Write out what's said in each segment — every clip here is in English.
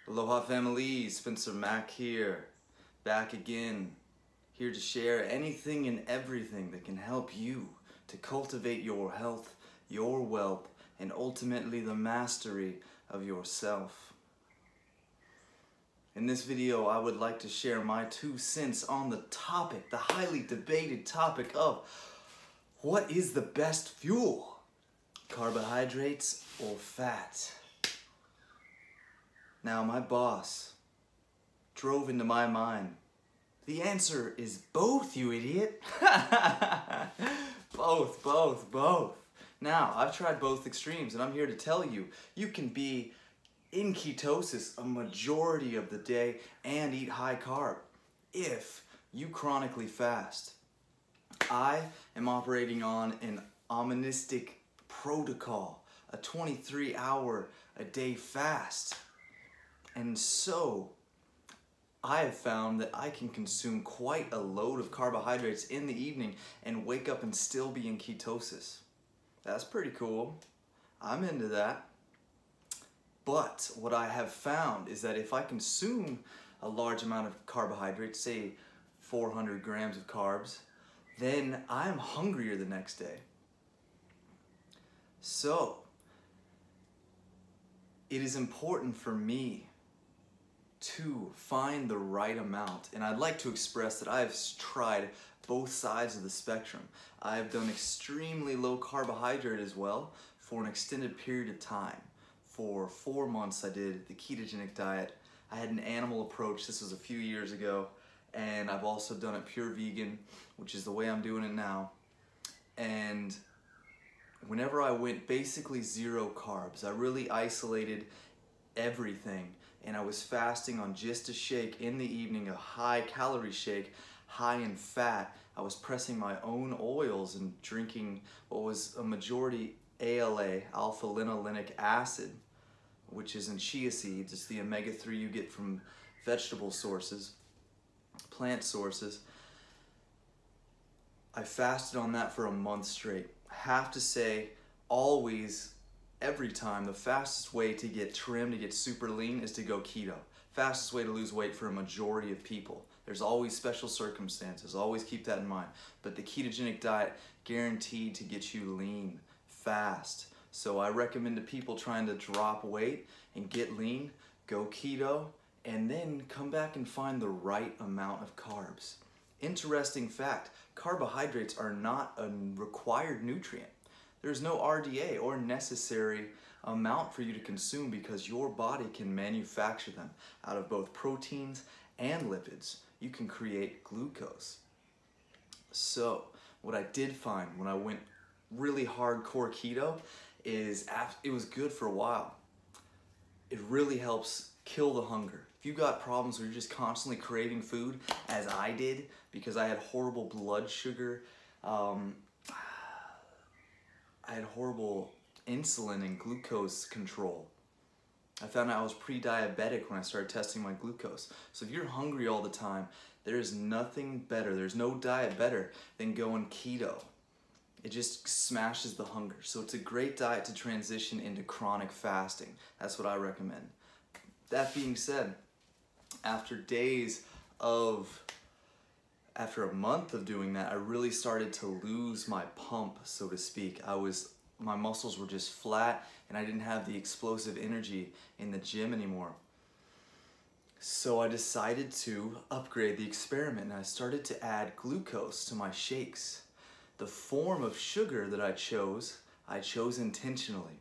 Aloha family, Spencer-Mack here, back again, here to share anything and everything that can help you to cultivate your health, your wealth, and ultimately the mastery of yourself. In this video, I would like to share my 2 cents on the topic, the highly debated topic of what is the best fuel, carbohydrates or fat? Now, my boss drove into my mind, the answer is both, you idiot. Both. Now, I've tried both extremes, and I'm here to tell you, you can be in ketosis a majority of the day and eat high carb if you chronically fast. I am operating on an omonistic protocol, a 23-hour-a-day fast. And so, I have found that I can consume quite a load of carbohydrates in the evening and wake up and still be in ketosis. That's pretty cool. I'm into that. But what I have found is that if I consume a large amount of carbohydrates, say 400 grams of carbs, then I'm hungrier the next day. So, it is important for me to find the right amount, and I'd like to express that I've tried both sides of the spectrum. I've done extremely low carbohydrate as well for an extended period of time. For 4 months I did the ketogenic diet. I had an animal approach, this was a few years ago, and I've also done it pure vegan, which is the way I'm doing it now. And whenever I went basically zero carbs, I really isolated everything, and I was fasting on just a shake in the evening, a high calorie shake, high in fat. I was pressing my own oils and drinking what was a majority ALA, alpha-linolenic acid, which is in chia seeds. It's the omega-3 you get from vegetable sources, plant sources. I fasted on that for a month straight. I have to say, always, every time, the fastest way to get trim, to get super lean, is to go keto. Fastest way to lose weight for a majority of people. There's always special circumstances, always keep that in mind. But the ketogenic diet, guaranteed to get you lean, fast. So I recommend to people trying to drop weight and get lean, go keto, and then come back and find the right amount of carbs. Interesting fact, carbohydrates are not a required nutrient. There's no RDA or necessary amount for you to consume because your body can manufacture them out of both proteins and lipids. You can create glucose. So what I did find when I went really hardcore keto is it was good for a while. It really helps kill the hunger. If you got problems where you're just constantly craving food, as I did, because I had horrible blood sugar, I had horrible insulin and glucose control. I found out I was pre-diabetic when I started testing my glucose. So if you're hungry all the time, there's nothing better, there's no diet better than going keto. It just smashes the hunger. So it's a great diet to transition into chronic fasting. That's what I recommend. That being said, after a month of doing that, I really started to lose my pump, so to speak. My muscles were just flat, and I didn't have the explosive energy in the gym anymore. So I decided to upgrade the experiment, and I started to add glucose to my shakes. The form of sugar that I chose intentionally.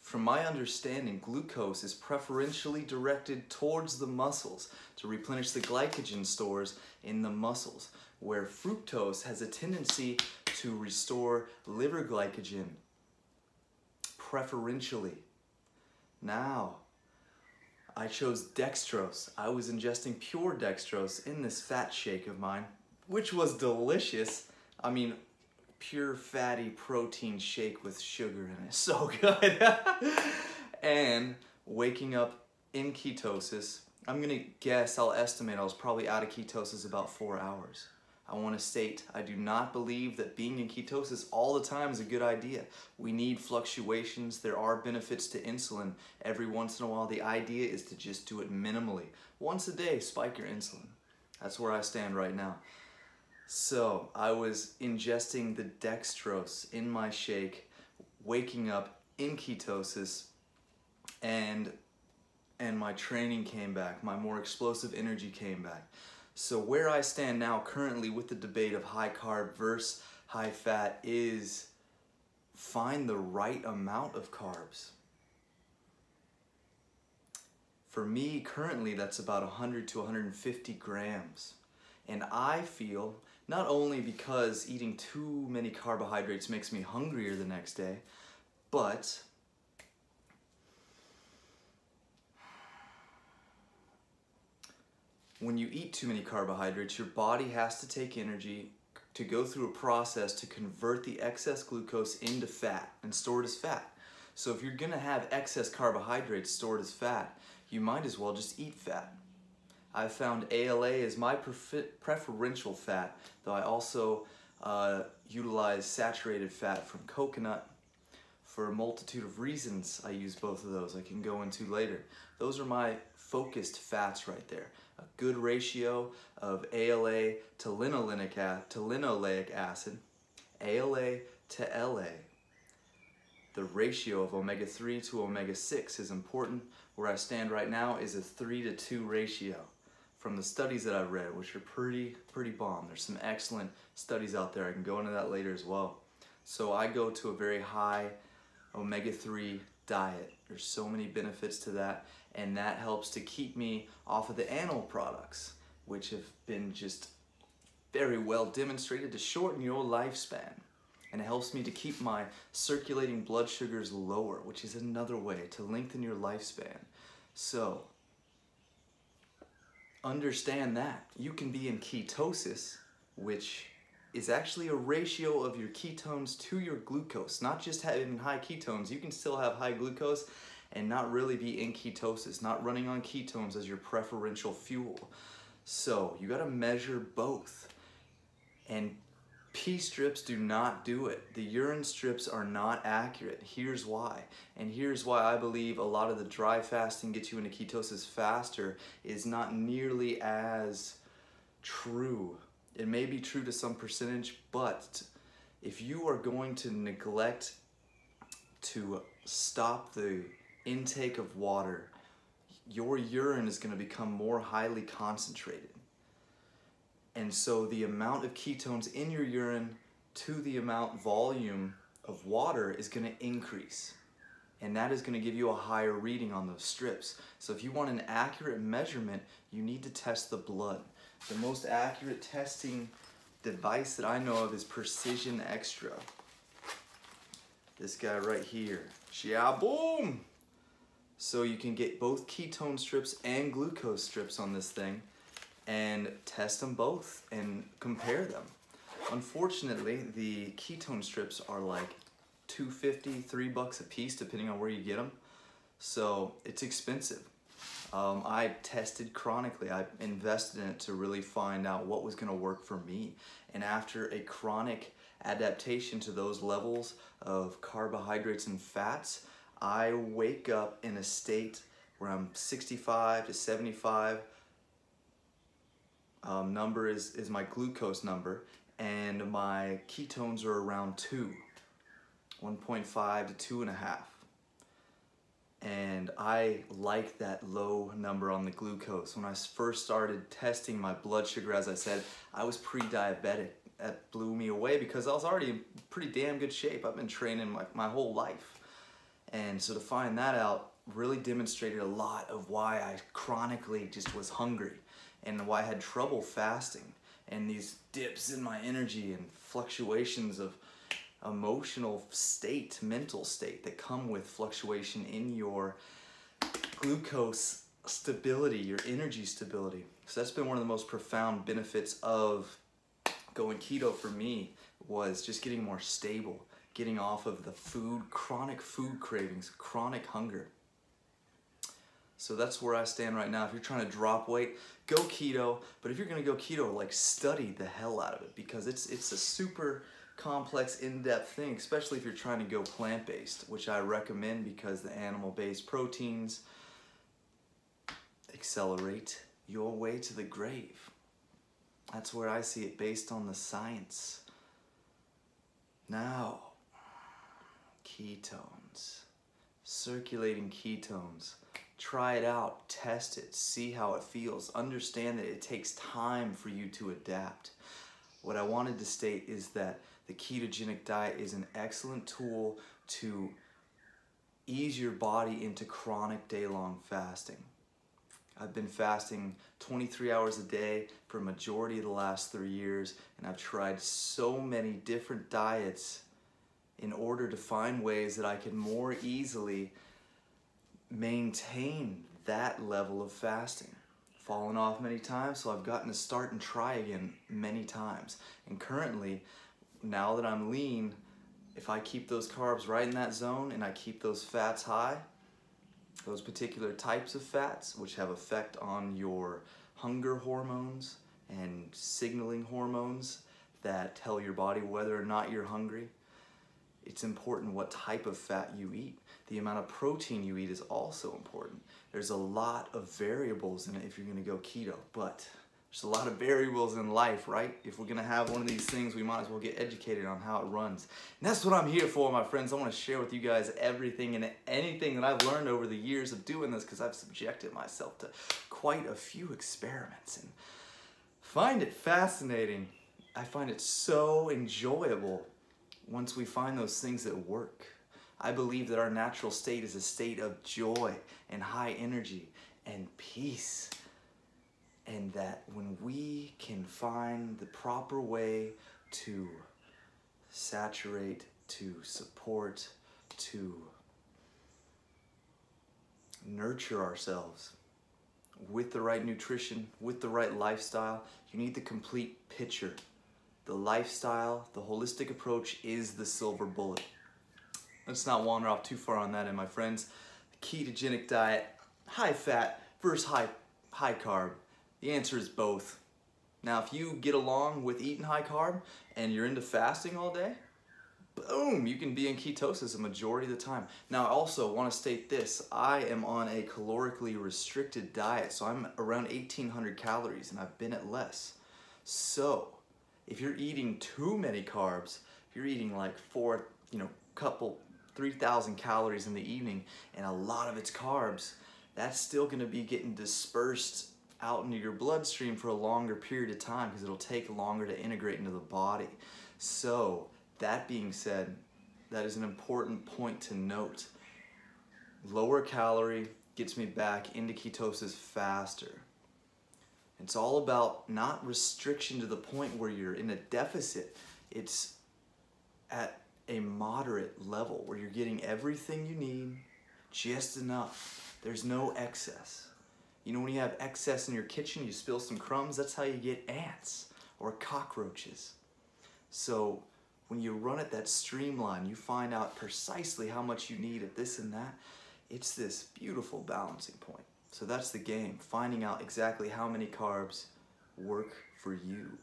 From my understanding, glucose is preferentially directed towards the muscles to replenish the glycogen stores in the muscles, where fructose has a tendency to restore liver glycogen, preferentially. Now, I chose dextrose. I was ingesting pure dextrose in this fat shake of mine, which was delicious. I mean, pure fatty protein shake with sugar in it. So good. And waking up in ketosis, I'm gonna guess, I'll estimate I was probably out of ketosis about 4 hours. I want to state, I do not believe that being in ketosis all the time is a good idea. We need fluctuations. There are benefits to insulin. Every once in a while, the idea is to just do it minimally. Once a day, spike your insulin. That's where I stand right now. So I was ingesting the dextrose in my shake, waking up in ketosis, and my training came back. My more explosive energy came back. So where I stand now currently with the debate of high carb versus high fat is find the right amount of carbs. For me currently, that's about 100 to 150 grams. And I feel, not only because eating too many carbohydrates makes me hungrier the next day, but when you eat too many carbohydrates, your body has to take energy to go through a process to convert the excess glucose into fat and store it as fat. So if you're gonna have excess carbohydrates stored as fat, you might as well just eat fat. I've found ALA is my preferential fat, though I also utilize saturated fat from coconut. For a multitude of reasons, I use both of those I can go into later. Those are my focused fats right there. A good ratio of ALA to linoleic acid, ALA to LA. The ratio of omega-3 to omega-6 is important. Where I stand right now is a 3:2 ratio. From the studies that I've read, which are pretty bomb. There's some excellent studies out there. I can go into that later as well. So I go to a very high omega-3 diet. There's so many benefits to that, and that helps to keep me off of the animal products, which have been just very well demonstrated to shorten your lifespan. And it helps me to keep my circulating blood sugars lower, which is another way to lengthen your lifespan. So understand that you can be in ketosis, which is actually a ratio of your ketones to your glucose. Not just having high ketones, you can still have high glucose and not really be in ketosis, not running on ketones as your preferential fuel. So you gotta measure both. And pee strips do not do it. The urine strips are not accurate. Here's why. And here's why I believe a lot of the dry fasting gets you into ketosis faster is not nearly as true. It may be true to some percentage, but if you are going to neglect to stop the intake of water, your urine is going to become more highly concentrated. And so the amount of ketones in your urine to the amount volume of water is going to increase. And that is going to give you a higher reading on those strips. So if you want an accurate measurement, you need to test the blood. The most accurate testing device that I know of is Precision Extra. This guy right here. Yeah, boom! So you can get both ketone strips and glucose strips on this thing and test them both and compare them. Unfortunately, the ketone strips are like $2.50, $3 a piece, depending on where you get them. So it's expensive. I tested chronically. I invested in it to really find out what was gonna work for me. And after a chronic adaptation to those levels of carbohydrates and fats, I wake up in a state where I'm 65 to 75. Number is my glucose number, and my ketones are around 1.5 to 2.5. And I like that low number on the glucose. When I first started testing my blood sugar, as I said, I was pre-diabetic. That blew me away because I was already in pretty damn good shape. I've been training my whole life. And so to find that out really demonstrated a lot of why I chronically just was hungry and why I had trouble fasting and these dips in my energy and fluctuations of emotional state, mental state that come with fluctuation in your glucose stability, your energy stability. So that's been one of the most profound benefits of going keto for me, was just getting more stable, getting off of the chronic food cravings, chronic hunger. So that's where I stand right now. If you're trying to drop weight, go keto. But if you're gonna go keto, like study the hell out of it, because it's a super complex, in-depth thing, especially if you're trying to go plant-based, which I recommend because the animal-based proteins accelerate your way to the grave. That's where I see it based on the science. Now, ketones, circulating ketones. Try it out, test it, see how it feels. Understand that it takes time for you to adapt. What I wanted to state is that the ketogenic diet is an excellent tool to ease your body into chronic day-long fasting. I've been fasting 23 hours a day for a majority of the last 3 years, and I've tried so many different diets in order to find ways that I can more easily maintain that level of fasting. Fallen off many times, so I've gotten to start and try again many times. And currently, now that I'm lean, if I keep those carbs right in that zone and I keep those fats high, those particular types of fats, which have effect on your hunger hormones and signaling hormones that tell your body whether or not you're hungry, it's important what type of fat you eat. The amount of protein you eat is also important. There's a lot of variables in it if you're gonna go keto, but there's a lot of variables in life, right? If we're gonna have one of these things, we might as well get educated on how it runs. And that's what I'm here for, my friends. I wanna share with you guys everything and anything that I've learned over the years of doing this, because I've subjected myself to quite a few experiments and find it fascinating. I find it so enjoyable once we find those things that work. I believe that our natural state is a state of joy and high energy and peace. And that when we can find the proper way to saturate, to support, to nurture ourselves with the right nutrition, with the right lifestyle, you need the complete picture. The lifestyle, the holistic approach is the silver bullet. Let's not wander off too far on that end, my friends. The ketogenic diet, high fat versus high carb. The answer is both. Now, if you get along with eating high carb and you're into fasting all day, boom, you can be in ketosis a majority of the time. Now, I also want to state this. I am on a calorically restricted diet, so I'm around 1,800 calories, and I've been at less. So, if you're eating too many carbs, if you're eating like 3,000 calories in the evening and a lot of it's carbs, that's still going to be getting dispersed out into your bloodstream for a longer period of time because it'll take longer to integrate into the body. So that being said, that is an important point to note. Lower calorie gets me back into ketosis faster. It's all about not restriction to the point where you're in a deficit. It's at a moderate level where you're getting everything you need, just enough. There's no excess. You know, when you have excess in your kitchen, you spill some crumbs, that's how you get ants or cockroaches. So when you run it that streamline, you find out precisely how much you need at this and that. It's this beautiful balancing point. So that's the game, finding out exactly how many carbs work for you.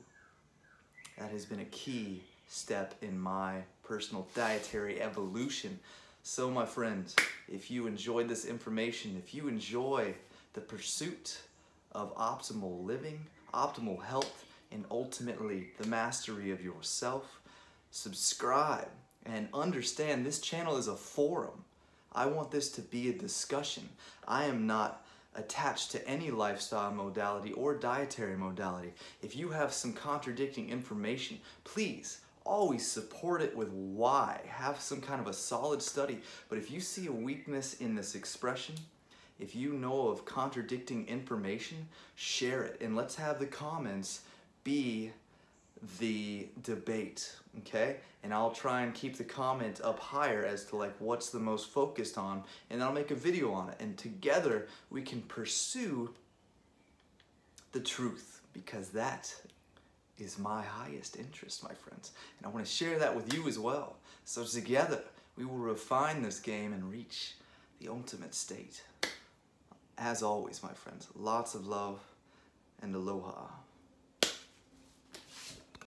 That has been a key step in my personal dietary evolution. So my friends, if you enjoyed this information, if you enjoy the pursuit of optimal living, optimal health, and ultimately the mastery of yourself, subscribe and understand this channel is a forum. I want this to be a discussion. I am not attached to any lifestyle modality or dietary modality. If you have some contradicting information, please always support it with why. Have some kind of a solid study. But if you see a weakness in this expression, if you know of contradicting information, share it. And let's have the comments be the debate, okay? And I'll try and keep the comment up higher as to like what's the most focused on, and I'll make a video on it. And together we can pursue the truth, because that is my highest interest, my friends. And I want to share that with you as well. So together we will refine this game and reach the ultimate state. as always, my friends, lots of love and aloha.